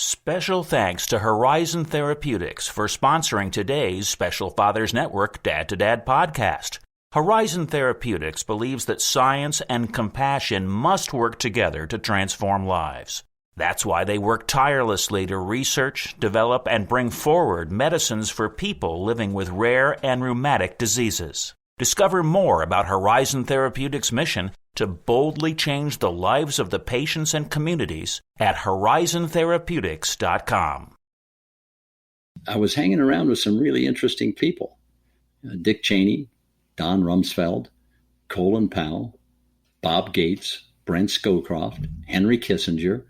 Special thanks to Horizon Therapeutics for sponsoring today's Special Fathers Network Dad to Dad podcast. Horizon Therapeutics believes that science and compassion must work together to transform lives. That's why they work tirelessly to research, develop, and bring forward medicines for people living with rare and rheumatic diseases. Discover more about Horizon Therapeutics' mission to boldly change the lives of the patients and communities at horizontherapeutics.com. I was hanging around with some really interesting people. Dick Cheney, Don Rumsfeld, Colin Powell, Bob Gates, Brent Scowcroft, Henry Kissinger.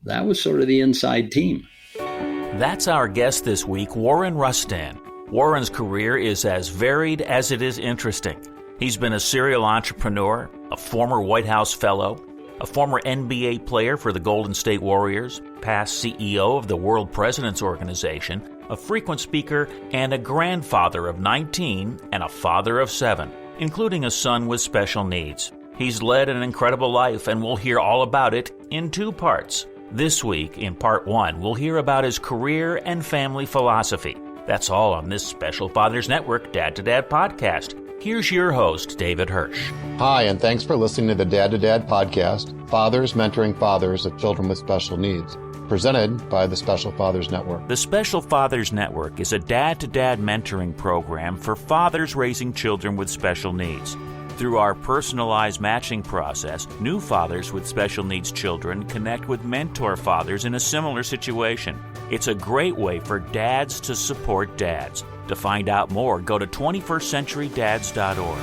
That was sort of the inside team. That's our guest this week, Warren Rustand. Warren's career is as varied as it is interesting. He's been a serial entrepreneur, a former White House fellow, a former NBA player for the Golden State Warriors, past CEO of the World Presidents Organization, a frequent speaker, and a grandfather of 19 and a father of 7, including a son with special needs. He's led an incredible life, and we'll hear all about it in 2 parts. This week, in part 1, we'll hear about his career and family philosophy. That's all on this Special Fathers Network Dad to Dad podcast. Here's your host, David Hirsch. Hi, and thanks for listening to the Dad to Dad podcast, Fathers Mentoring Fathers of Children with Special Needs, presented by the Special Fathers Network. The Special Fathers Network is a dad-to-dad mentoring program for fathers raising children with special needs. Through our personalized matching process, new fathers with special needs children connect with mentor fathers in a similar situation. It's a great way for dads to support dads. To find out more, go to 21stcenturydads.org.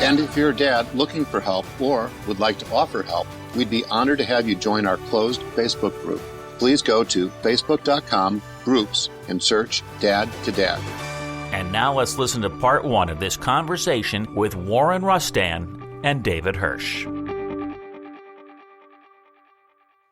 And if you're a dad looking for help or would like to offer help, we'd be honored to have you join our closed Facebook group. Please go to facebook.com/groups and search Dad to Dad. And now let's listen to part 1 of this conversation with Warren Rustand and David Hirsch.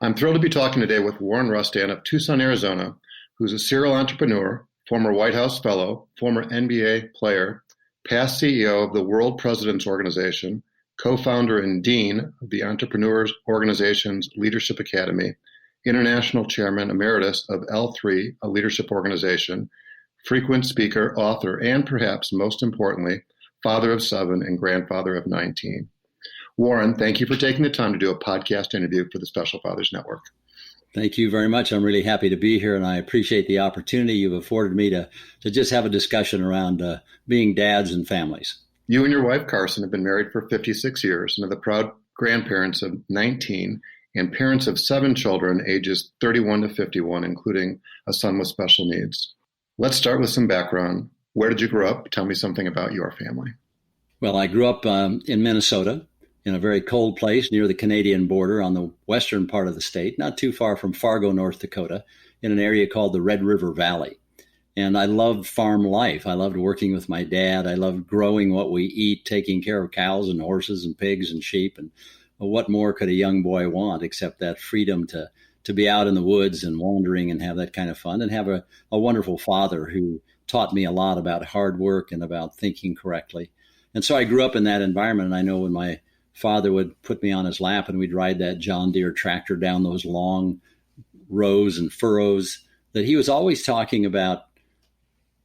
I'm thrilled to be talking today with Warren Rustand of Tucson, Arizona, who's a serial entrepreneur, former White House fellow, former NBA player, past CEO of the World Presidents Organization, co-founder and dean of the Entrepreneurs Organization's Leadership Academy, international chairman emeritus of L3, a leadership organization, frequent speaker, author, and perhaps most importantly, father of 7 and grandfather of 19. Warren, thank you for taking the time to do a podcast interview for the Special Fathers Network. Thank you very much. I'm really happy to be here, and I appreciate the opportunity you've afforded me to just have a discussion around being dads and families. You and your wife, Carson, have been married for 56 years and are the proud grandparents of 19 and parents of 7 children, ages 31 to 51, including a son with special needs. Let's start with some background. Where did you grow up? Tell me something about your family. Well, I grew up in Minnesota, in a very cold place near the Canadian border on the western part of the state, not too far from Fargo, North Dakota, in an area called the Red River Valley. And I loved farm life. I loved working with my dad. I loved growing what we eat, taking care of cows and horses and pigs and sheep. And what more could a young boy want except that freedom to be out in the woods and wandering and have that kind of fun, and have a wonderful father who taught me a lot about hard work and about thinking correctly. And so I grew up in that environment. And I know when my father would put me on his lap and we'd ride that John Deere tractor down those long rows and furrows, that he was always talking about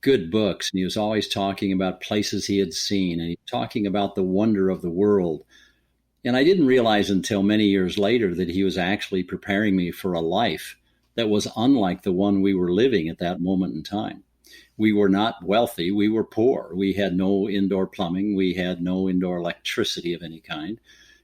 good books. And he was always talking about places he had seen, and he was talking about the wonder of the world. And I didn't realize until many years later that he was actually preparing me for a life that was unlike the one we were living at that moment in time. We were not wealthy. We were poor. We had no indoor plumbing. We had no indoor electricity of any kind.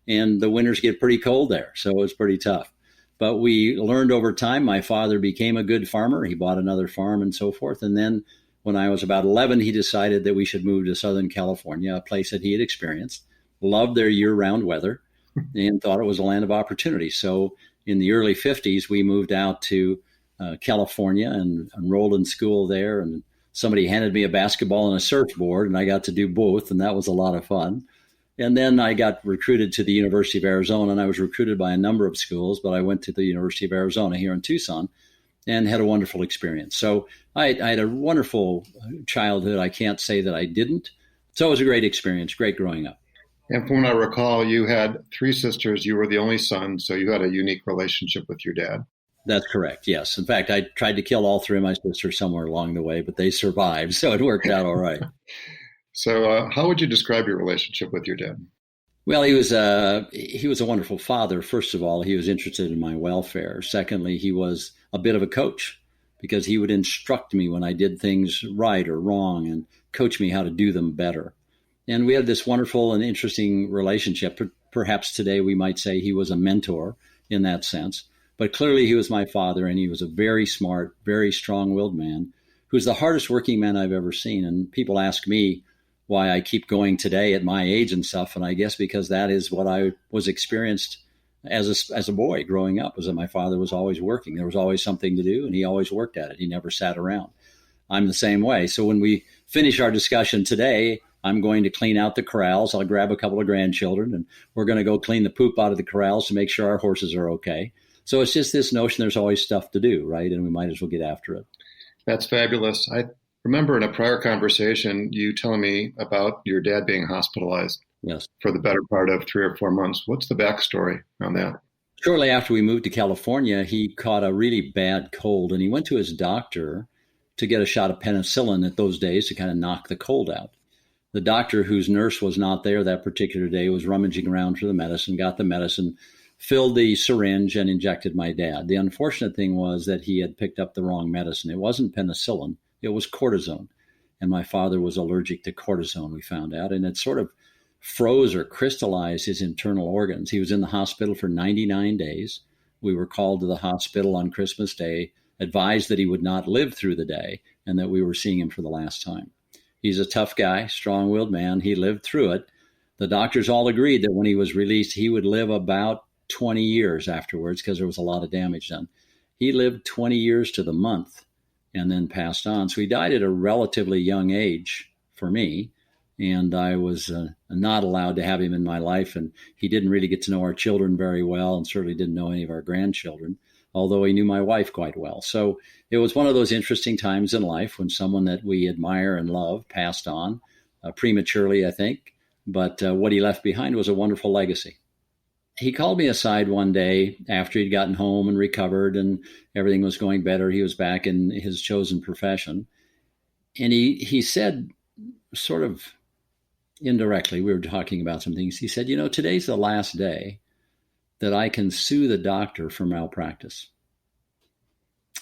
And the winters get pretty cold there, so it was pretty tough. But we learned over time. My father became a good farmer. He bought another farm and so forth. And then when I was about 11, he decided that we should move to Southern California, a place that he had experienced, loved their year-round weather, and thought it was a land of opportunity. So in the early 50s, we moved out to California and enrolled in school there. And somebody handed me a basketball and a surfboard, and I got to do both, and that was a lot of fun. And then I got recruited to the University of Arizona, and I was recruited by a number of schools, but I went to the University of Arizona here in Tucson and had a wonderful experience. So I had a wonderful childhood. I can't say that I didn't. So it was a great experience, great growing up. And from what I recall, you had 3 sisters. You were the only son, so you had a unique relationship with your dad. That's correct. Yes. In fact, I tried to kill all three of my sisters somewhere along the way, but they survived. So it worked out all right. So, how would you describe your relationship with your dad? Well, he was a wonderful father. First of all, he was interested in my welfare. Secondly, he was a bit of a coach because he would instruct me when I did things right or wrong and coach me how to do them better. And we had this wonderful and interesting relationship. Perhaps today we might say he was a mentor in that sense. But clearly he was my father, and he was a very smart, very strong-willed man who's the hardest working man I've ever seen. And people ask me why I keep going today at my age and stuff. And I guess because that is what I was experienced as a boy growing up, was that my father was always working. There was always something to do, and he always worked at it. He never sat around. I'm the same way. So when we finish our discussion today, I'm going to clean out the corrals. I'll grab a couple of grandchildren, and we're going to go clean the poop out of the corrals to make sure our horses are okay. So it's just this notion there's always stuff to do, right? And we might as well get after it. That's fabulous. I remember in a prior conversation, you telling me about your dad being hospitalized. Yes. For the better part of 3 or 4 months. What's the backstory on that? Shortly after we moved to California, he caught a really bad cold, and he went to his doctor to get a shot of penicillin at those days to kind of knock the cold out. The doctor, whose nurse was not there that particular day, was rummaging around for the medicine, got the medicine, filled the syringe, and injected my dad. The unfortunate thing was that he had picked up the wrong medicine. It wasn't penicillin, it was cortisone. And my father was allergic to cortisone, we found out, and it sort of froze or crystallized his internal organs. He was in the hospital for 99 days. We were called to the hospital on Christmas Day, advised that he would not live through the day, and that we were seeing him for the last time. He's a tough guy, strong-willed man. He lived through it. The doctors all agreed that when he was released, he would live about 20 years afterwards because there was a lot of damage done. He lived 20 years to the month and then passed on. So he died at a relatively young age for me. And I was not allowed to have him in my life. And he didn't really get to know our children very well, and certainly didn't know any of our grandchildren, although he knew my wife quite well. So it was one of those interesting times in life when someone that we admire and love passed on prematurely, I think. But what he left behind was a wonderful legacy. He called me aside one day after he'd gotten home and recovered and everything was going better. He was back in his chosen profession. And he said, sort of indirectly, we were talking about some things. He said, today's the last day that I can sue the doctor for malpractice.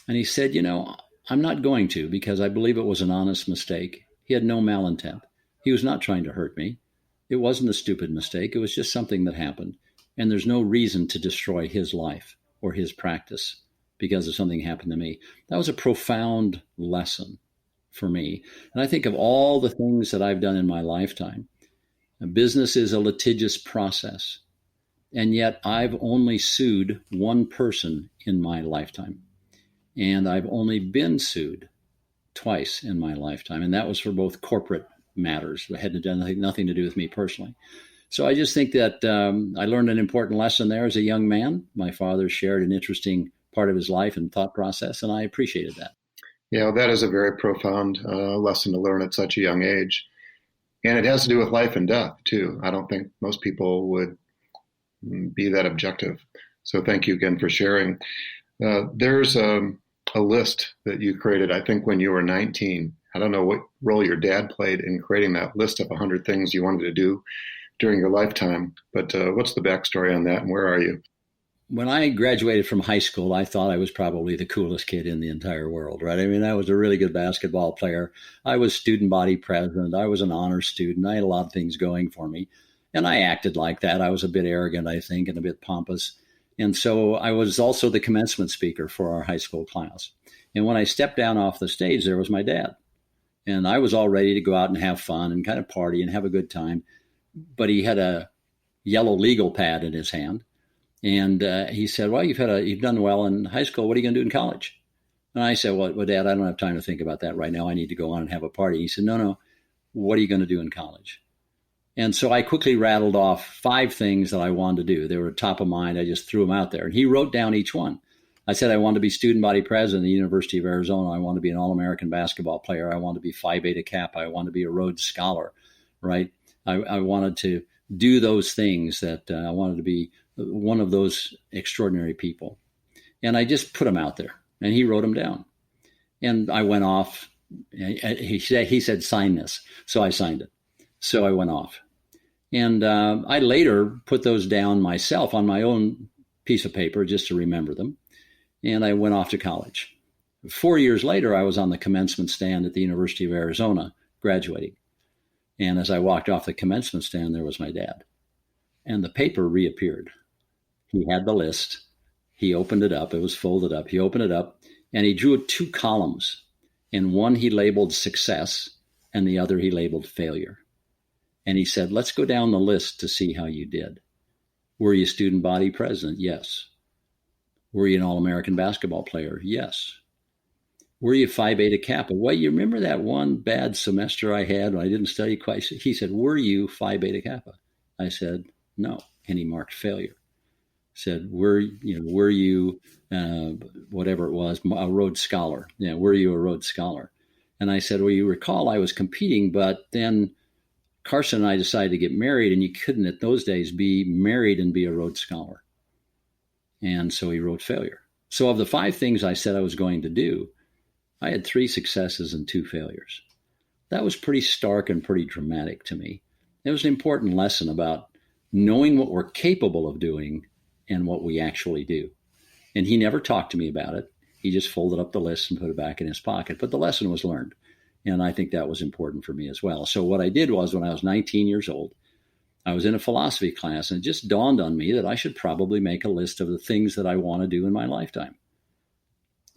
And he said, I'm not going to, because I believe it was an honest mistake. He had no malintent. He was not trying to hurt me. It wasn't a stupid mistake. It was just something that happened. And there's no reason to destroy his life or his practice because of something happened to me. That was a profound lesson for me. And I think of all the things that I've done in my lifetime. Business is a litigious process. And yet I've only sued one person in my lifetime. And I've only been sued twice in my lifetime. And that was for both corporate matters. It had nothing to do with me personally. So I just think that I learned an important lesson there as a young man. My father shared an interesting part of his life and thought process, and I appreciated that. Yeah, that is a very profound lesson to learn at such a young age. And it has to do with life and death, too. I don't think most people would be that objective. So thank you again for sharing. There's a list that you created, I think, when you were 19. I don't know what role your dad played in creating that list of 100 things you wanted to do during your lifetime. But what's the backstory on that, and where are you? When I graduated from high school, I thought I was probably the coolest kid in the entire world, right? I mean, I was a really good basketball player. I was student body president. I was an honor student. I had a lot of things going for me. And I acted like that. I was a bit arrogant, I think, and a bit pompous. And so I was also the commencement speaker for our high school class. And when I stepped down off the stage, there was my dad. And I was all ready to go out and have fun and kind of party and have a good time. But he had a yellow legal pad in his hand. And he said, well, you've done well in high school. What are you going to do in college? And I said, well, Dad, I don't have time to think about that right now. I need to go on and have a party. He said, no, what are you going to do in college? And so I quickly rattled off 5 things that I wanted to do. They were top of mind. I just threw them out there. And he wrote down each one. I said, I want to be student body president of the University of Arizona. I want to be an All-American basketball player. I want to be Phi Beta Kappa. I want to be a Rhodes Scholar, right? I wanted to do those things that I wanted to be one of those extraordinary people. And I just put them out there, and he wrote them down. And I went off. He said, sign this. So I signed it. So I went off. And I later put those down myself on my own piece of paper just to remember them. And I went off to college. 4 years later, I was on the commencement stand at the University of Arizona graduating. And as I walked off the commencement stand, there was my dad. And the paper reappeared. He had the list. He opened it up. It was folded up. He opened it up and he drew 2 columns. And one he labeled success and the other he labeled failure. And he said, let's go down the list to see how you did. Were you student body president? Yes. Were you an All-American basketball player? Yes. Were you Phi Beta Kappa? Well, you remember that one bad semester I had when I didn't study quite? He said, were you Phi Beta Kappa? I said, no. And he marked failure. Said, were you whatever it was, a Rhodes Scholar? Yeah, were you a Rhodes Scholar? And I said, well, you recall I was competing, but then Carson and I decided to get married, and you couldn't at those days be married and be a Rhodes Scholar. And so he wrote failure. So of the 5 things I said I was going to do, I had 3 successes and 2 failures. That was pretty stark and pretty dramatic to me. It was an important lesson about knowing what we're capable of doing and what we actually do. And he never talked to me about it. He just folded up the list and put it back in his pocket. But the lesson was learned. And I think that was important for me as well. So what I did was when I was 19 years old, I was in a philosophy class, and it just dawned on me that I should probably make a list of the things that I want to do in my lifetime.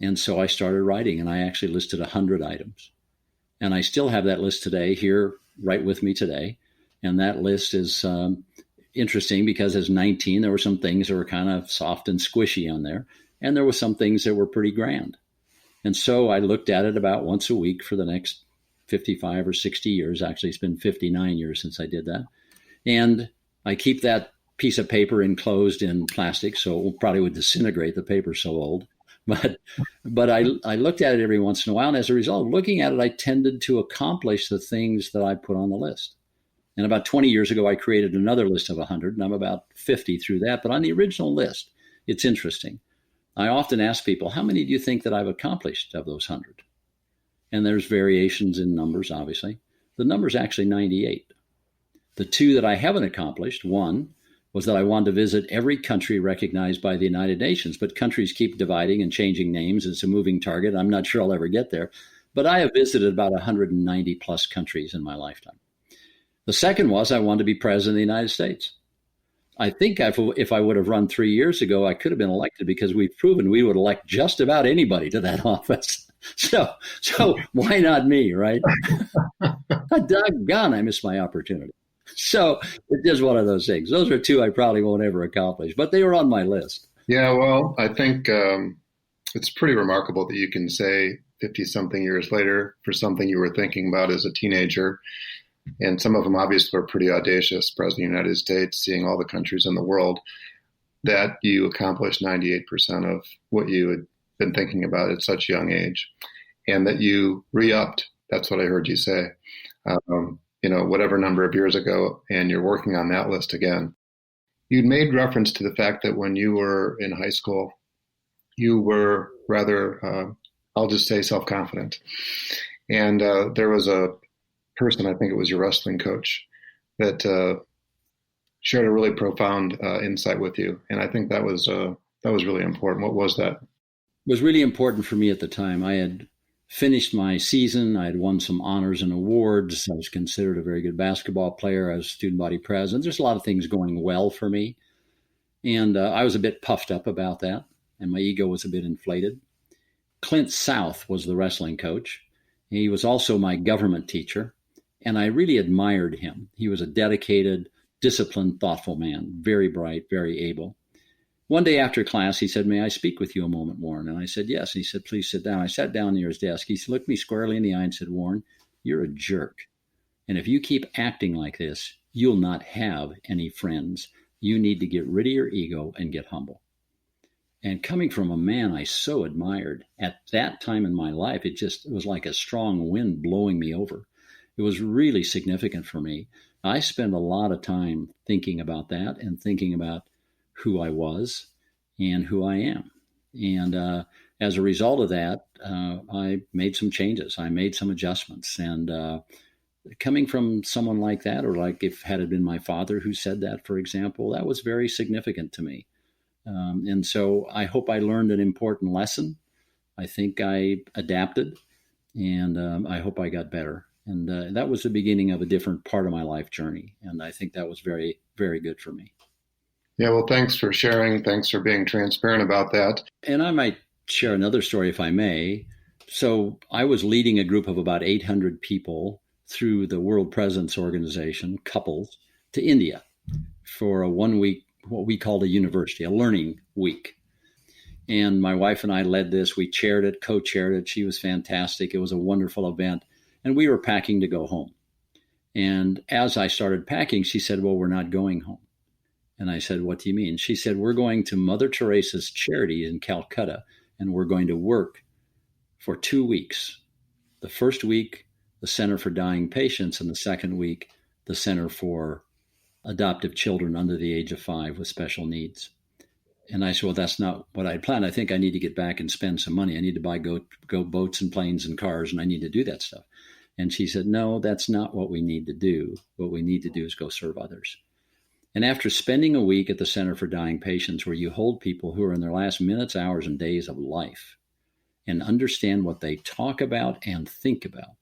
And so I started writing, and I actually listed 100 items. And I still have that list today here right with me today. And that list is interesting because as 19, there were some things that were kind of soft and squishy on there. And there were some things that were pretty grand. And so I looked at it about once a week for the next 55 or 60 years. Actually, it's been 59 years since I did that. And I keep that piece of paper enclosed in plastic, so it probably would disintegrate. The paper's so old. But I looked at it every once in a while, and as a result of looking at it, I tended to accomplish the things that I put on the list. And about 20 years ago, I created another list of 100, and I'm about 50 through that. But on the original list, it's interesting. I often ask people, how many do you think that I've accomplished of those 100? And there's variations in numbers, obviously. The number's actually 98. The 2 that I haven't accomplished, one was that I wanted to visit every country recognized by the United Nations, but countries keep dividing and changing names. It's a moving target. I'm not sure I'll ever get there. But I have visited about 190 plus countries in my lifetime. The second was I wanted to be president of the United States. I think if I would have run 3 years ago, I could have been elected because we've proven we would elect just about anybody to that office. So why not me, right? Doggone, I missed my opportunity. So it's just one of those things. Those are 2 I probably won't ever accomplish, but they were on my list. Yeah, well, I think it's pretty remarkable that you can say 50-something years later for something you were thinking about as a teenager, and some of them obviously were pretty audacious, President of the United States, seeing all the countries in the world, that you accomplished 98% of what you had been thinking about at such a young age, and that you re-upped. That's what I heard you say. Whatever number of years ago, and you're working on that list again. You'd made reference to the fact that when you were in high school, you were rather, I'll just say, self-confident. And there was a person, I think it was your wrestling coach, that shared a really profound insight with you. And I think that was really important. What was that? It was really important for me at the time. I had finished my season. I had won some honors and awards. I was considered a very good basketball player. I was student body president. There's a lot of things going well for me. And I was a bit puffed up about that, and my ego was a bit inflated. Clint South was the wrestling coach. He was also my government teacher, and I really admired him. He was a dedicated, disciplined, thoughtful man, very bright, very able. One day after class, he said, "May I speak with you a moment, Warren?" And I said, "Yes." And he said, "Please sit down." I sat down near his desk. He looked me squarely in the eye and said, "Warren, you're a jerk. And if you keep acting like this, you'll not have any friends. You need to get rid of your ego and get humble." And coming from a man I so admired at that time in my life, it was like a strong wind blowing me over. It was really significant for me. I spent a lot of time thinking about that and thinking about who I was and who I am. And as a result of that, I made some changes. I made some adjustments. And coming from someone like that, or like if had it been my father who said that, for example, that was very significant to me. And so I hope I learned an important lesson. I think I adapted, and I hope I got better. And that was the beginning of a different part of my life journey. And I think that was very, very good for me. Yeah, well, thanks for sharing. Thanks for being transparent about that. And I might share another story if I may. So I was leading a group of about 800 people through the World Presidents Organization, couples, to India for a 1 week, what we called a university, a learning week. And my wife and I led this. We chaired it, co-chaired it. She was fantastic. It was a wonderful event. And we were packing to go home. And as I started packing, she said, well, we're not going home. And I said, what do you mean? She said, we're going to Mother Teresa's charity in Calcutta, and we're going to work for 2 weeks. The first week, the Center for Dying Patients, and the second week, the Center for Adoptive Children under the age of 5 with special needs. And I said, well, that's not what I planned. I think I need to get back and spend some money. I need to buy go boats and planes and cars, and I need to do that stuff. And she said, no, that's not what we need to do. What we need to do is go serve others. And after spending a week at the Center for Dying Patients, where you hold people who are in their last minutes, hours, and days of life and understand what they talk about and think about,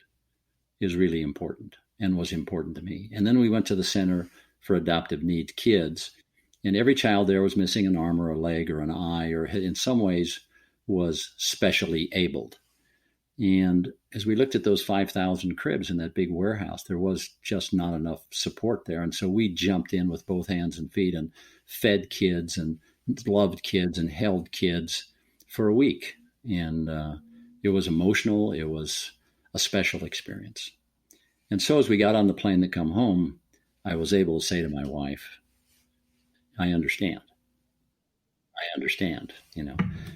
is really important and was important to me. And then we went to the Center for Adoptive Needs Kids, and every child there was missing an arm or a leg or an eye, or in some ways was specially abled. And as we looked at those 5,000 cribs in that big warehouse, there was just not enough support there. And so we jumped in with both hands and feet and fed kids and loved kids and held kids for a week. And it was emotional. It was a special experience. And so as we got on the plane to come home, I was able to say to my wife, I understand,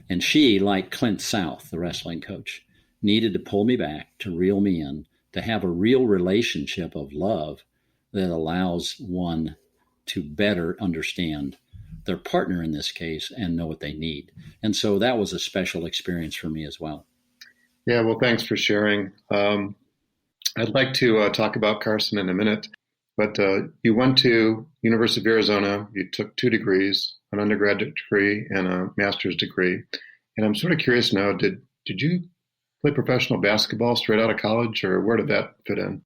And she, like Clint South, the wrestling coach, needed to pull me back, to reel me in, to have a real relationship of love that allows one to better understand their partner in this case and know what they need. And so that was a special experience for me as well. Yeah, well, thanks for sharing. I'd like to talk about Carson in a minute, but you went to University of Arizona. You took 2 degrees, an undergraduate degree and a master's degree. And I'm sort of curious now, did you play professional basketball straight out of college, or where did that fit in?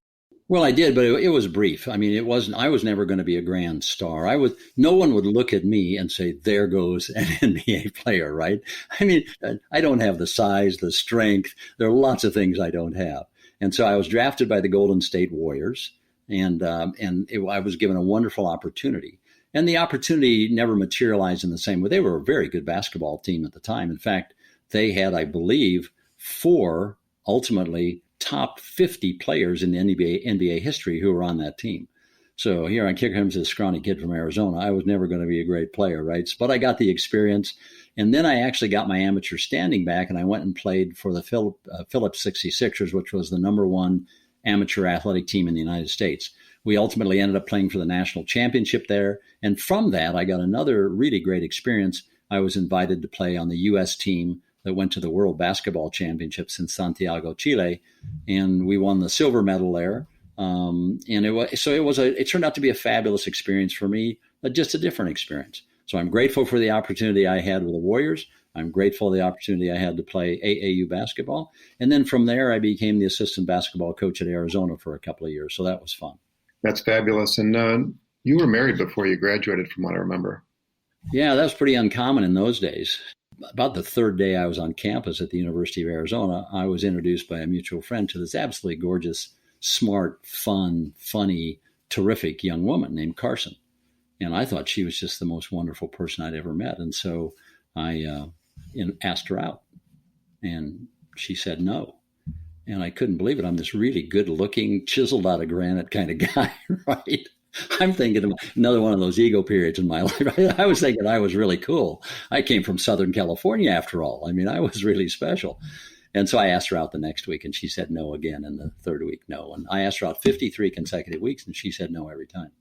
Well, I did, but it was brief. I mean, I was never going to be a grand star. No one would look at me and say, there goes an NBA player, right? I mean, I don't have the size, the strength. There are lots of things I don't have. And so I was drafted by the Golden State Warriors, and I was given a wonderful opportunity. And the opportunity never materialized in the same way. They were a very good basketball team at the time. In fact, they had, I believe, 4 ultimately top 50 players in the NBA history who were on that team. So here I kick him to this scrawny kid from Arizona. I was never going to be a great player, right? But I got the experience. And then I actually got my amateur standing back, and I went and played for the Phillips 66ers, which was the #1 amateur athletic team in the United States. We ultimately ended up playing for the national championship there. And from that, I got another really great experience. I was invited to play on the U.S. team that went to the World Basketball Championships in Santiago, Chile, and we won the silver medal there. It turned out to be a fabulous experience for me, but just a different experience. So I'm grateful for the opportunity I had with the Warriors. I'm grateful for the opportunity I had to play AAU basketball. And then from there, I became the assistant basketball coach at Arizona for a couple of years. So that was fun. That's fabulous. And you were married before you graduated, from what I remember. Yeah, that was pretty uncommon in those days. About the 3rd day I was on campus at the University of Arizona, I was introduced by a mutual friend to this absolutely gorgeous, smart, fun, funny, terrific young woman named Carson. And I thought she was just the most wonderful person I'd ever met. And so I asked her out, and she said no. And I couldn't believe it. I'm this really good-looking, chiseled out of granite kind of guy, right? I'm thinking of another one of those ego periods in my life. I was thinking I was really cool. I came from Southern California, after all. I mean, I was really special. And so I asked her out the next week, and she said no again. And the 3rd week, no. And I asked her out 53 consecutive weeks, and she said no every time.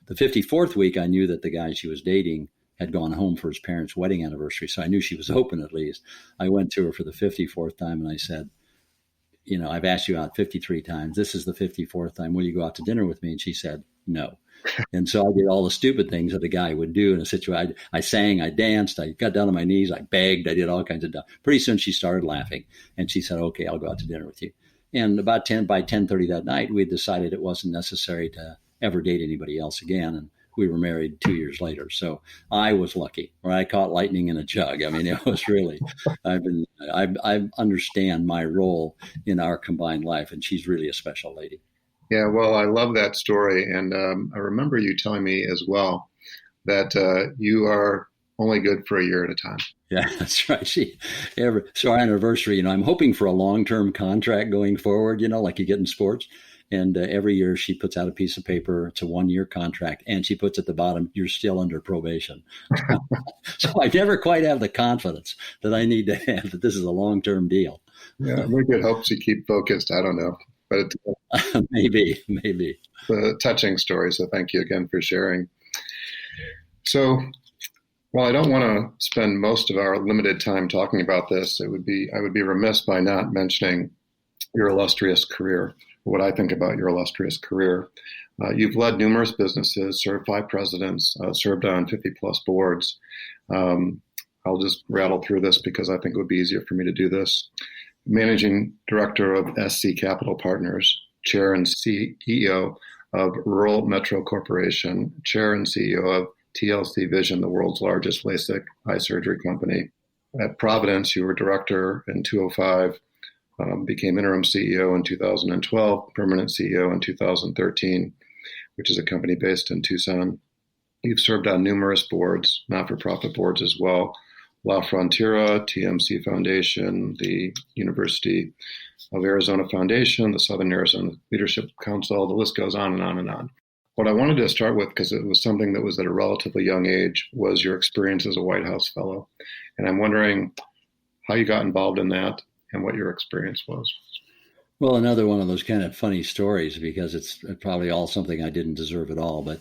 The 54th week, I knew that the guy she was dating had gone home for his parents' wedding anniversary. So I knew she was open at least. I went to her for the 54th time and I said, I've asked you out 53 times. This is the 54th time. Will you go out to dinner with me? And she said, no. And so I did all the stupid things that a guy would do in a situation. I sang, I danced, I got down on my knees, I begged, I did all kinds of stuff. Pretty soon she started laughing and she said, okay, I'll go out to dinner with you. And by 10:30 that night, we decided it wasn't necessary to ever date anybody else again. And we were married 2 years later. So I was lucky, or I caught lightning in a jug. I mean, it was really, I understand my role in our combined life, and she's really a special lady. Yeah, well, I love that story. And I remember you telling me as well that you are only good for a year at a time. Yeah, that's right. So our anniversary, I'm hoping for a long-term contract going forward, like you get in sports. And every year she puts out a piece of paper. It's a 1-year contract. And she puts at the bottom, you're still under probation. So I never quite have the confidence that I need to have that this is a long-term deal. Yeah, we could hope to keep focused. I don't know. But maybe. It's a touching story. So thank you again for sharing. So while I don't want to spend most of our limited time talking about this, I would be remiss by not mentioning your illustrious career, what I think about your illustrious career. You've led numerous businesses, served 5 presidents, served on 50 plus boards. I'll just rattle through this because I think it would be easier for me to do this. Managing Director of SC Capital Partners, Chair and CEO of Rural Metro Corporation, Chair and CEO of TLC Vision, the world's largest LASIK eye surgery company. At Providence, you were Director in 2005, became Interim CEO in 2012, Permanent CEO in 2013, which is a company based in Tucson. You've served on numerous boards, not-for-profit boards as well, La Frontera, TMC Foundation, the University of Arizona Foundation, the Southern Arizona Leadership Council, the list goes on and on and on. What I wanted to start with, because it was something that was at a relatively young age, was your experience as a White House fellow. And I'm wondering how you got involved in that and what your experience was. Well, another one of those kind of funny stories, because it's probably all something I didn't deserve at all. But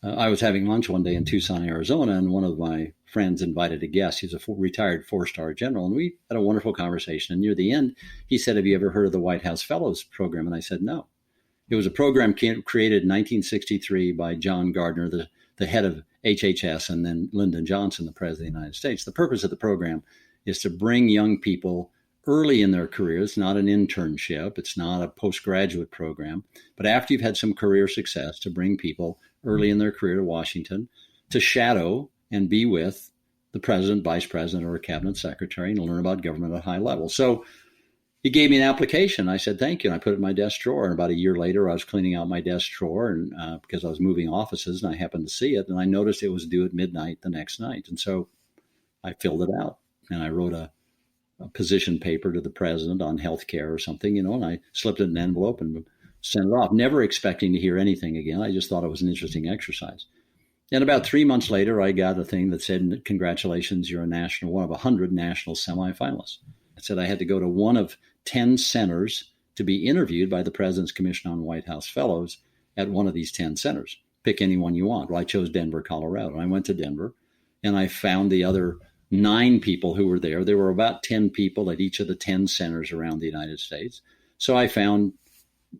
I was having lunch one day in Tucson, Arizona, and one of my friends invited a guest. He's a retired 4-star general, and we had a wonderful conversation. And near the end, he said, have you ever heard of the White House Fellows Program? And I said, no. It was a program created in 1963 by John Gardner, the head of HHS, and then Lyndon Johnson, the President of the United States. The purpose of the program is to bring young people early in their careers. It's not an internship. It's not a postgraduate program. But after you've had some career success, to bring people early in their career to Washington to shadow and be with the president, vice president, or a cabinet secretary and learn about government at a high level. So he gave me an application. I said, thank you. And I put it in my desk drawer. And about a year later, I was cleaning out my desk drawer and because I was moving offices, and I happened to see it. And I noticed it was due at midnight the next night. And so I filled it out. And I wrote a position paper to the president on health care or something, and I slipped it in an envelope and sent it off, never expecting to hear anything again. I just thought it was an interesting exercise. And about 3 months later, I got a thing that said, congratulations, you're one of 100 national semifinalists. It said I had to go to one of 10 centers to be interviewed by the President's Commission on White House Fellows at one of these 10 centers. Pick any one you want. Well, I chose Denver, Colorado. I went to Denver, and I found the other 9 people who were there. There were about 10 people at each of the 10 centers around the United States. So I found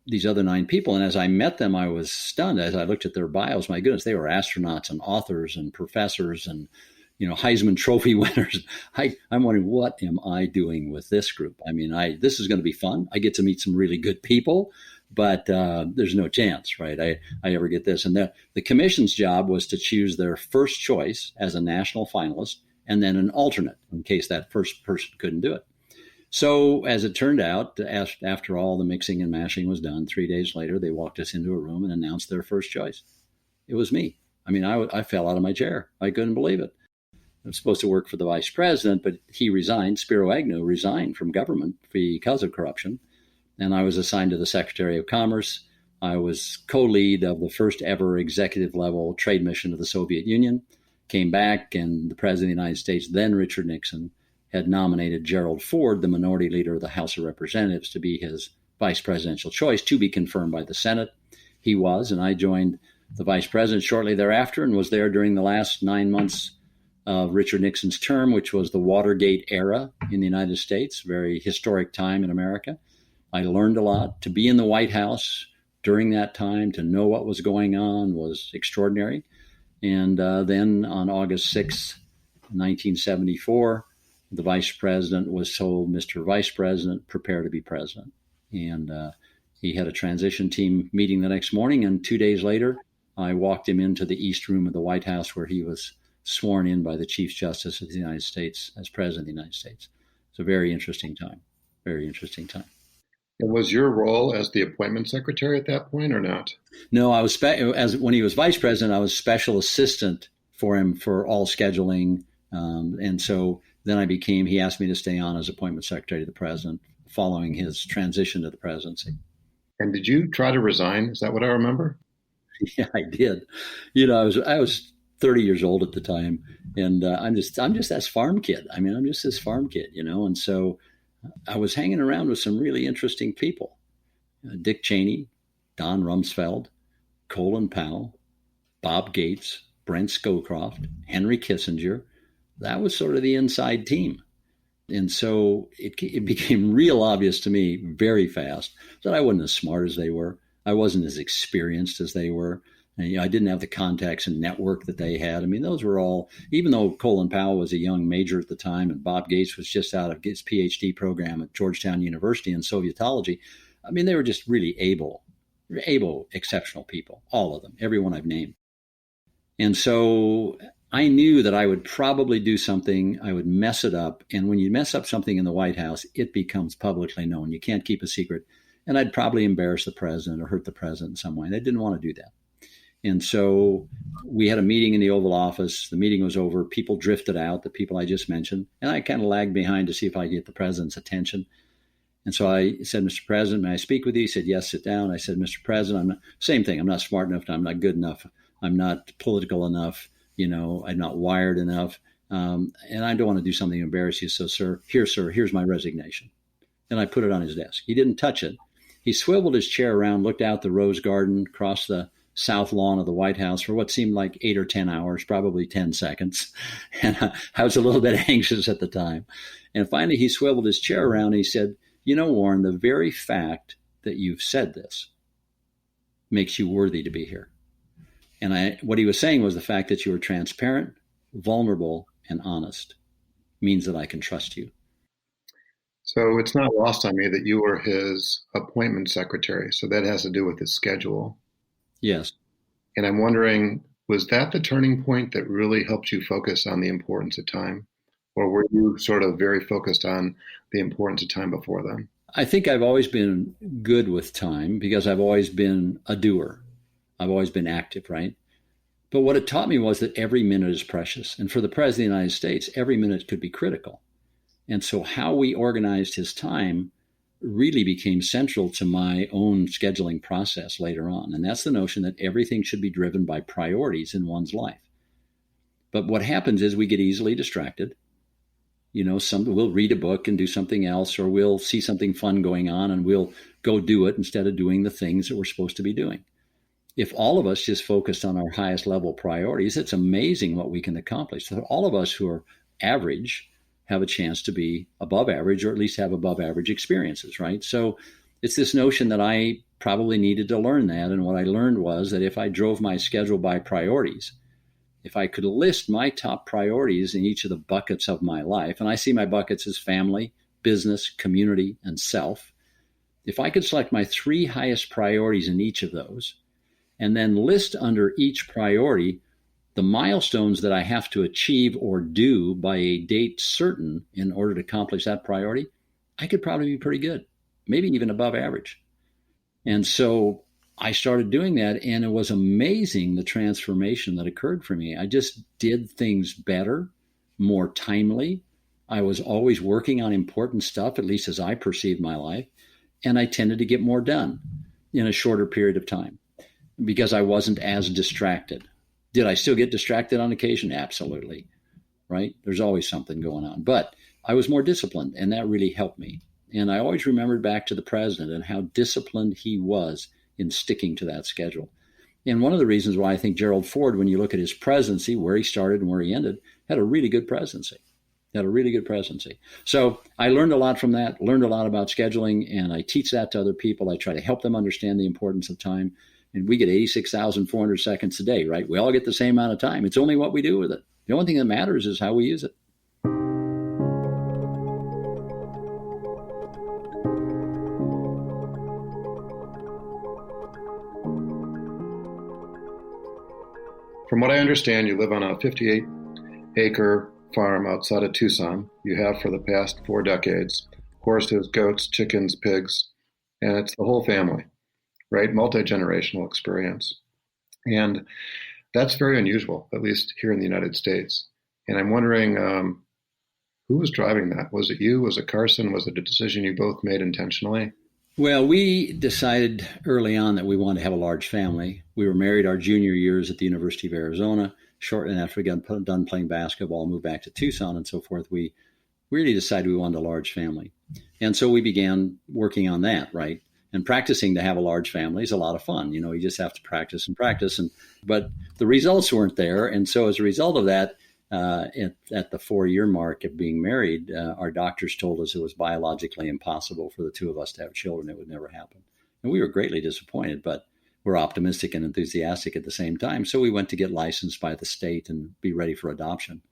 these other 9 people. And as I met them, I was stunned as I looked at their bios. My goodness, they were astronauts and authors and professors and, Heisman Trophy winners. I'm wondering, what am I doing with this group? I mean, this is going to be fun. I get to meet some really good people, but there's no chance, right? I ever get this. And the commission's job was to choose their first choice as a national finalist and then an alternate in case that first person couldn't do it. So as it turned out, after all the mixing and mashing was done, 3 days later, they walked us into a room and announced their first choice. It was me. I mean, I fell out of my chair. I couldn't believe it. I was supposed to work for the vice president, but he resigned. Spiro Agnew resigned from government because of corruption. And I was assigned to the Secretary of Commerce. I was co-lead of the first ever executive level trade mission to the Soviet Union. Came back, and the President of the United States, then Richard Nixon, had nominated Gerald Ford, the minority leader of the House of Representatives, to be his vice presidential choice, to be confirmed by the Senate. He was, and I joined the vice president shortly thereafter and was there during the last 9 months of Richard Nixon's term, which was the Watergate era in the United States, very historic time in America. I learned a lot. To be in the White House during that time, to know what was going on was extraordinary. And then on August 6th, 1974, the vice president was told, Mr. Vice President, prepare to be president. And he had a transition team meeting the next morning. And 2 days later, I walked him into the East Room of the White House where he was sworn in by the Chief Justice of the United States as President of the United States. It's a very interesting time, very interesting time. And was your role as the appointment secretary at that point or not? No, I was when he was vice president, I was special assistant for him for all scheduling. And so then he asked me to stay on as appointment secretary to the president following his transition to the presidency. And did you try to resign? Is that what I remember? Yeah, I did. I was 30 years old at the time, and I'm just this farm kid. I mean, I'm just this farm kid, and so I was hanging around with some really interesting people. Dick Cheney, Don Rumsfeld, Colin Powell, Bob Gates, Brent Scowcroft, Henry Kissinger. That was sort of the inside team. And so it became real obvious to me very fast that I wasn't as smart as they were. I wasn't as experienced as they were. And, I didn't have the contacts and network that they had. I mean, those were all, even though Colin Powell was a young major at the time and Bob Gates was just out of his PhD program at Georgetown University in Sovietology, I mean, they were just really able, exceptional people, all of them, everyone I've named. And so I knew that I would probably do something, I would mess it up. And when you mess up something in the White House, it becomes publicly known. You can't keep a secret. And I'd probably embarrass the president or hurt the president in some way. And I didn't want to do that. And so we had a meeting in the Oval Office. The meeting was over. People drifted out, the people I just mentioned. And I kind of lagged behind to see if I could get the president's attention. And so I said, Mr. President, may I speak with you? He said, yes, sit down. I said, Mr. President, same thing. I'm not smart enough. I'm not good enough. I'm not political enough. I'm not wired enough. And I don't want to do something to embarrass you. So, sir, here's my resignation. And I put it on his desk. He didn't touch it. He swiveled his chair around, looked out the Rose Garden, across the south lawn of the White House for what seemed like 8 or 10 hours, probably 10 seconds. And I was a little bit anxious at the time. And finally, he swiveled his chair around and he said, Warren, the very fact that you've said this makes you worthy to be here. And what he was saying was the fact that you are transparent, vulnerable, and honest means that I can trust you. So it's not lost on me that you were his appointment secretary. So that has to do with his schedule. Yes. And I'm wondering, was that the turning point that really helped you focus on the importance of time? Or were you sort of very focused on the importance of time before then? I think I've always been good with time because I've always been a doer. I've always been active, right? But what it taught me was that every minute is precious. And for the President of the United States, every minute could be critical. And so how we organized his time really became central to my own scheduling process later on. And that's the notion that everything should be driven by priorities in one's life. But what happens is we get easily distracted. We'll read a book and do something else, or we'll see something fun going on and we'll go do it instead of doing the things that we're supposed to be doing. If all of us just focused on our highest level priorities, it's amazing what we can accomplish. So all of us who are average have a chance to be above average, or at least have above average experiences, right? So it's this notion that I probably needed to learn that. And what I learned was that if I drove my schedule by priorities, if I could list my top priorities in each of the buckets of my life, and I see my buckets as family, business, community, and self, if I could select my 3 highest priorities in each of those, and then list under each priority the milestones that I have to achieve or do by a date certain in order to accomplish that priority, I could probably be pretty good, maybe even above average. And so I started doing that, and it was amazing the transformation that occurred for me. I just did things better, more timely. I was always working on important stuff, at least as I perceived my life, and I tended to get more done in a shorter period of time because I wasn't as distracted. Did I still get distracted on occasion? Absolutely, right? There's always something going on. But I was more disciplined, and that really helped me. And I always remembered back to the president and how disciplined he was in sticking to that schedule. And one of the reasons why I think Gerald Ford, when you look at his presidency, where he started and where he ended, had a really good presidency. Had a really good presidency. So I learned a lot from that, learned a lot about scheduling, and I teach that to other people. I try to help them understand the importance of time. And we get 86,400 seconds a day, right? We all get the same amount of time. It's only what we do with it. The only thing that matters is how we use it. From what I understand, you live on a 58-acre farm outside of Tucson. You have for the past 4 decades. Horses, goats, chickens, pigs, and it's the whole family, right? Multi-generational experience. And that's very unusual, at least here in the United States. And I'm wondering, who was driving that? Was it you? Was it Carson? Was it a decision you both made intentionally? Well, we decided early on that we wanted to have a large family. We were married our junior years at the University of Arizona. Shortly after we got done playing basketball, moved back to Tucson and so forth, we really decided we wanted a large family. And so we began working on that, right? And practicing to have a large family is a lot of fun. You know, you just have to practice and practice. But the results weren't there. And so as a result of that, at the 4-year mark of being married, our doctors told us it was biologically impossible for the two of us to have children. It would never happen. And we were greatly disappointed, but we're optimistic and enthusiastic at the same time. So we went to get licensed by the state and be ready for adoption.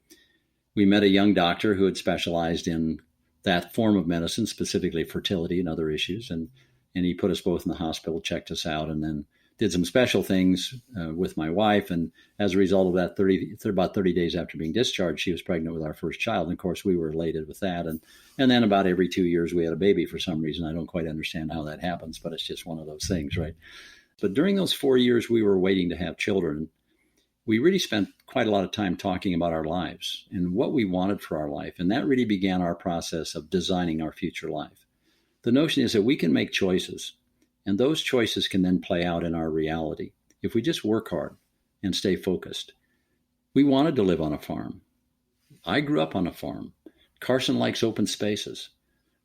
We met a young doctor who had specialized in that form of medicine, specifically fertility and other issues. And he put us both in the hospital, checked us out, and then did some special things with my wife. And as a result of that, about 30 days after being discharged, she was pregnant with our first child. And of course, we were elated with that. And then about every 2 years, we had a baby for some reason. I don't quite understand how that happens, but it's just one of those things, right? But during those 4 years we were waiting to have children, we really spent quite a lot of time talking about our lives and what we wanted for our life. And that really began our process of designing our future life. The notion is that we can make choices, and those choices can then play out in our reality if we just work hard and stay focused. We wanted to live on a farm. I grew up on a farm. Carson likes open spaces.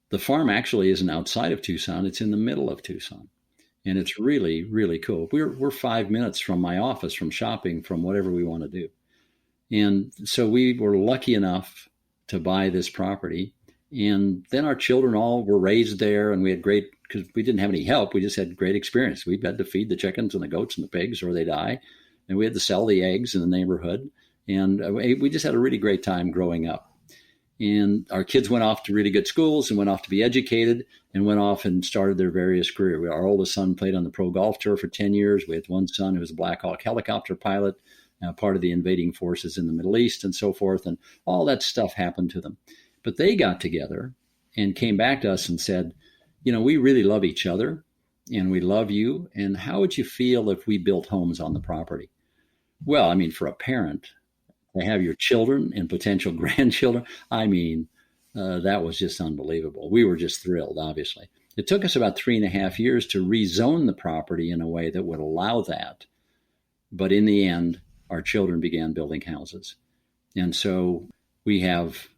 The farm actually isn't outside of Tucson. It's in the middle of Tucson. And it's really, really cool. We're 5 minutes from my office, from shopping, from whatever we want to do. And so we were lucky enough to buy this property. And then our children all were raised there, and we had great, because we didn't have any help. We just had great experience. We had to feed the chickens and the goats and the pigs or they die. And we had to sell the eggs in the neighborhood. And we just had a really great time growing up. And our kids went off to really good schools and went off to be educated and went off and started their various careers. Our oldest son played on the pro golf tour for 10 years. We had one son who was a Black Hawk helicopter pilot, part of the invading forces in the Middle East and so forth. And all that stuff happened to them. But they got together and came back to us and said, you know, we really love each other and we love you. And how would you feel if we built homes on the property? Well, I mean, for a parent, to have your children and potential grandchildren, I mean, that was just unbelievable. We were just thrilled, obviously. It took us about 3.5 years to rezone the property in a way that would allow that. But in the end, our children began building houses. And so we have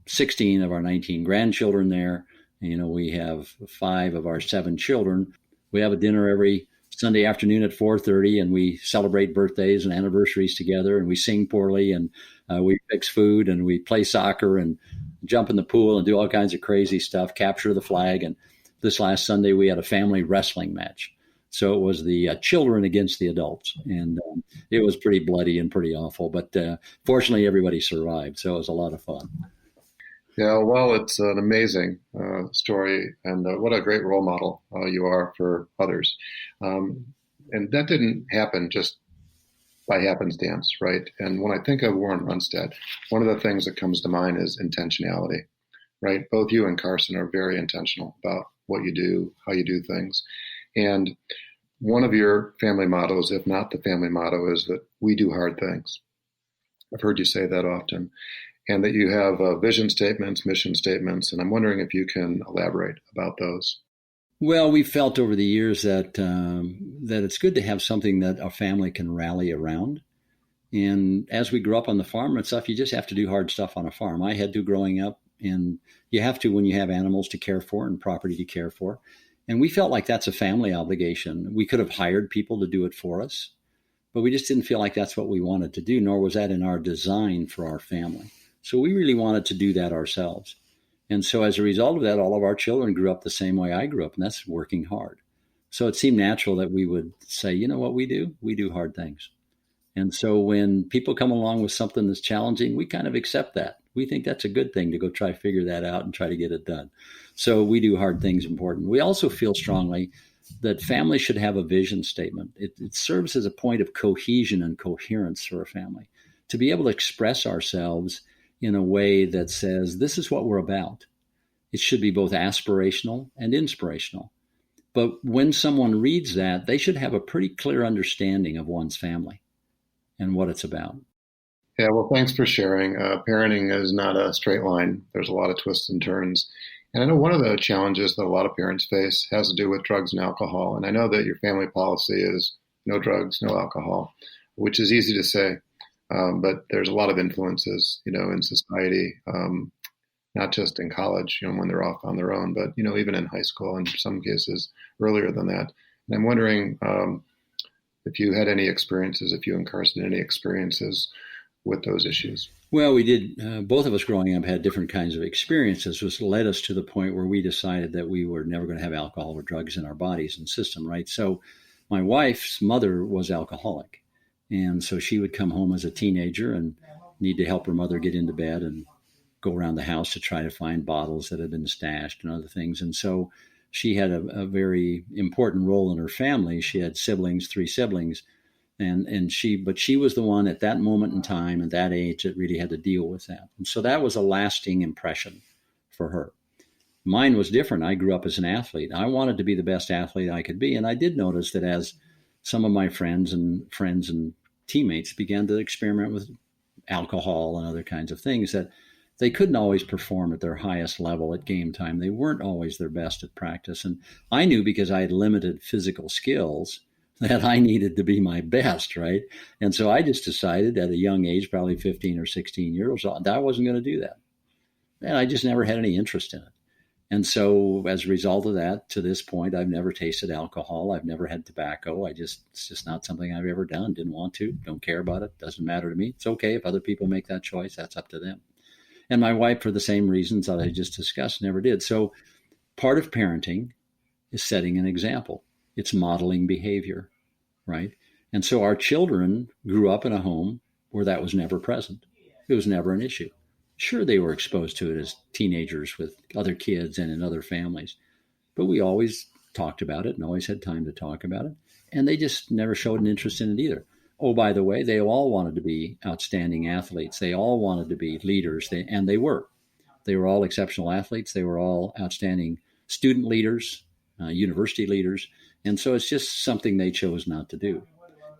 16 of our 19 grandchildren there. You know, we have 5 of our 7 children. We have a dinner every Sunday afternoon at 4:30, and we celebrate birthdays and anniversaries together, and we sing poorly, and we fix food, and we play soccer and jump in the pool and do all kinds of crazy stuff, capture the flag. And this last Sunday, we had a family wrestling match. So it was the children against the adults, and it was pretty bloody and pretty awful. But fortunately, everybody survived, so it was a lot of fun. Yeah, well, it's an amazing story, and what a great role model you are for others. And that didn't happen just by happenstance, right? And when I think of Warren Rustand, one of the things that comes to mind is intentionality, right? Both you and Carson are very intentional about what you do, how you do things. And one of your family mottos, if not the family motto, is that we do hard things. I've heard you say that often. And that you have vision statements, mission statements, and I'm wondering if you can elaborate about those. Well, we felt over the years that that it's good to have something that a family can rally around. And as we grew up on the farm and stuff, you just have to do hard stuff on a farm. I had to growing up, and you have to when you have animals to care for and property to care for. And we felt like that's a family obligation. We could have hired people to do it for us, but we just didn't feel like that's what we wanted to do, nor was that in our design for our family. So we really wanted to do that ourselves. And so as a result of that, all of our children grew up the same way I grew up, and that's working hard. So it seemed natural that we would say, you know what we do? We do hard things. And so when people come along with something that's challenging, we kind of accept that. We think that's a good thing to go try to figure that out and try to get it done. So we do hard things important. We also feel strongly that family should have a vision statement. It serves as a point of cohesion and coherence for a family, to be able to express ourselves in a way that says, this is what we're about. It should be both aspirational and inspirational. But when someone reads that, they should have a pretty clear understanding of one's family and what it's about. Yeah, well, thanks for sharing. Parenting is not a straight line. There's a lot of twists and turns. And I know one of the challenges that a lot of parents face has to do with drugs and alcohol. And I know that your family policy is no drugs, no alcohol, which is easy to say. But there's a lot of influences, in society, not just in college, when they're off on their own, but, even in high school, and in some cases earlier than that. And I'm wondering if you had any experiences, if you and Carson had any experiences with those issues. Well, we did. Both of us growing up had different kinds of experiences, which led us to the point where we decided that we were never going to have alcohol or drugs in our bodies and system, right? So my wife's mother was alcoholic. And so she would come home as a teenager and need to help her mother get into bed and go around the house to try to find bottles that had been stashed and other things. And so she had a very important role in her family. She had siblings, 3 siblings. But she was the one at that moment in time, at that age, that really had to deal with that. And so that was a lasting impression for her. Mine was different. I grew up as an athlete. I wanted to be the best athlete I could be. And I did notice that as some of my friends and teammates began to experiment with alcohol and other kinds of things, that they couldn't always perform at their highest level at game time. They weren't always their best at practice. And I knew, because I had limited physical skills, that I needed to be my best, right? And so I just decided at a young age, probably 15 or 16 years old, that I wasn't going to do that. And I just never had any interest in it. And so as a result of that, to this point, I've never tasted alcohol. I've never had tobacco. It's just not something I've ever done. Didn't want to, don't care about it. Doesn't matter to me. It's okay if other people make that choice. That's up to them. And my wife, for the same reasons that I just discussed, never did. So part of parenting is setting an example. It's modeling behavior, right? And so our children grew up in a home where that was never present. It was never an issue. Sure, they were exposed to it as teenagers with other kids and in other families, but we always talked about it and always had time to talk about it. And they just never showed an interest in it either. Oh, by the way, they all wanted to be outstanding athletes. They all wanted to be leaders, and they were. They were all exceptional athletes. They were all outstanding student leaders, university leaders. And so it's just something they chose not to do.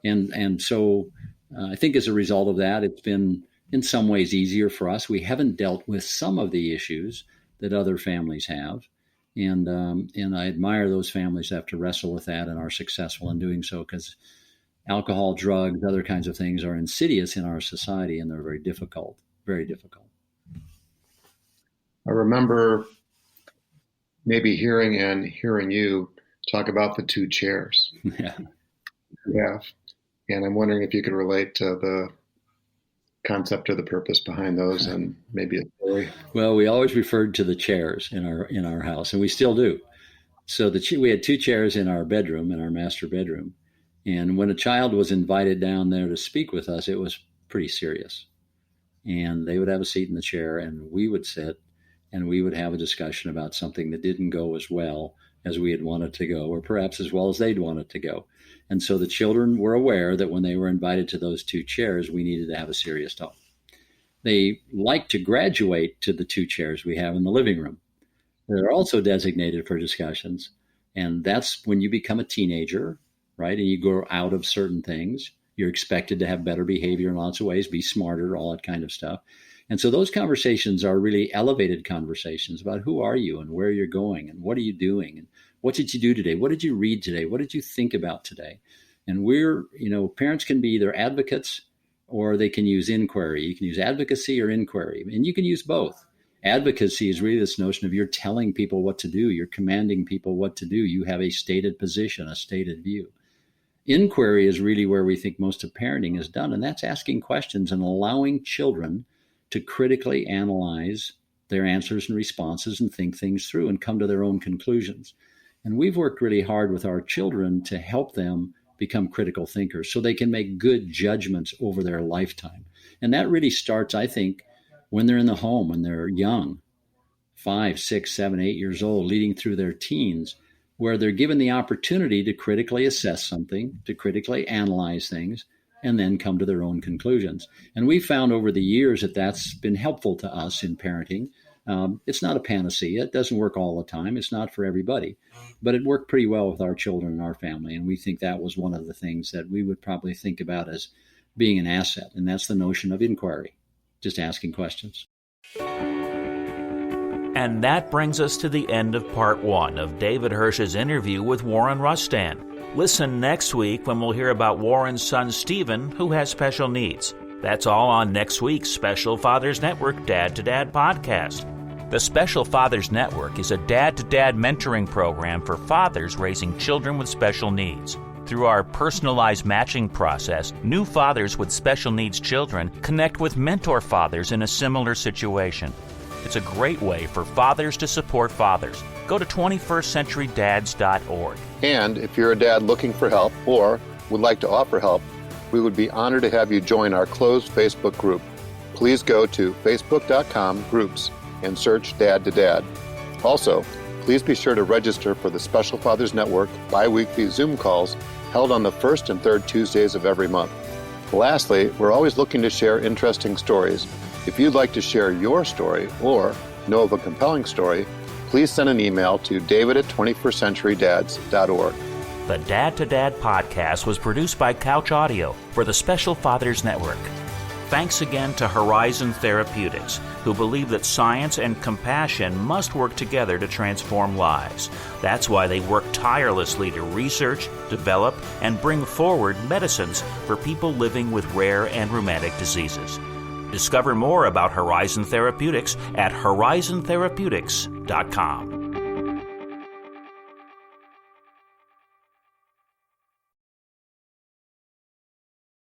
And so I think as a result of that, it's been in some ways easier for us. We haven't dealt with some of the issues that other families have. And I admire those families that have to wrestle with that and are successful in doing so, because alcohol, drugs, other kinds of things are insidious in our society, and they're very difficult, very difficult. I remember maybe hearing you talk about the 2 chairs. Yeah. Yeah. And I'm wondering if you could relate to the concept or the purpose behind those, and maybe a story. Well, we always referred to the chairs in our house, and we still do. So we had 2 chairs in our bedroom, in our master bedroom. And when a child was invited down there to speak with us, it was pretty serious. And they would have a seat in the chair, and we would sit, and we would have a discussion about something that didn't go as well as we had wanted to go, or perhaps as well as they'd wanted to go. And so the children were aware that when they were invited to those 2 chairs, we needed to have a serious talk. They like to graduate to the 2 chairs we have in the living room. They're also designated for discussions. And that's when you become a teenager, right? And you grow out of certain things. You're expected to have better behavior in lots of ways, be smarter, all that kind of stuff. And so those conversations are really elevated conversations about who are you and where you're going and what are you doing and what did you do today? What did you read today? What did you think about today? And parents can be either advocates or they can use inquiry. You can use advocacy or inquiry, and you can use both. Advocacy is really this notion of you're telling people what to do. You're commanding people what to do. You have a stated position, a stated view. Inquiry is really where we think most of parenting is done, and that's asking questions and allowing children to critically analyze their answers and responses and think things through and come to their own conclusions. And we've worked really hard with our children to help them become critical thinkers so they can make good judgments over their lifetime. And that really starts, I think, when they're in the home, when they're young, 5, 6, 7, 8 years old, leading through their teens, where they're given the opportunity to critically assess something, to critically analyze things, and then come to their own conclusions. And we found over the years that that's been helpful to us in parenting. It's not a panacea. It doesn't work all the time. It's not for everybody. But it worked pretty well with our children and our family. And we think that was one of the things that we would probably think about as being an asset. And that's the notion of inquiry, just asking questions. And that brings us to the end of part 1 of David Hirsch's interview with Warren Rustand. Listen next week when we'll hear about Warren's son Stephen, who has special needs. That's all on next week's Special Fathers Network Dad to Dad podcast. The Special Fathers Network is a dad-to-dad mentoring program for fathers raising children with special needs. Through our personalized matching process, new fathers with special needs children connect with mentor fathers in a similar situation. It's a great way for fathers to support fathers. Go to 21stcenturydads.org. And if you're a dad looking for help or would like to offer help, we would be honored to have you join our closed Facebook group. Please go to facebook.com/groups and search Dad to Dad. Also, please be sure to register for the Special Fathers Network bi-weekly Zoom calls held on the first and third Tuesdays of every month. Lastly, we're always looking to share interesting stories. If you'd like to share your story or know of a compelling story, please send an email to david@21stcenturydads.org. The Dad to Dad podcast was produced by Couch Audio for the Special Fathers Network. Thanks again to Horizon Therapeutics, who believe that science and compassion must work together to transform lives. That's why they work tirelessly to research, develop, and bring forward medicines for people living with rare and rheumatic diseases. Discover more about Horizon Therapeutics at horizontherapeutics.com.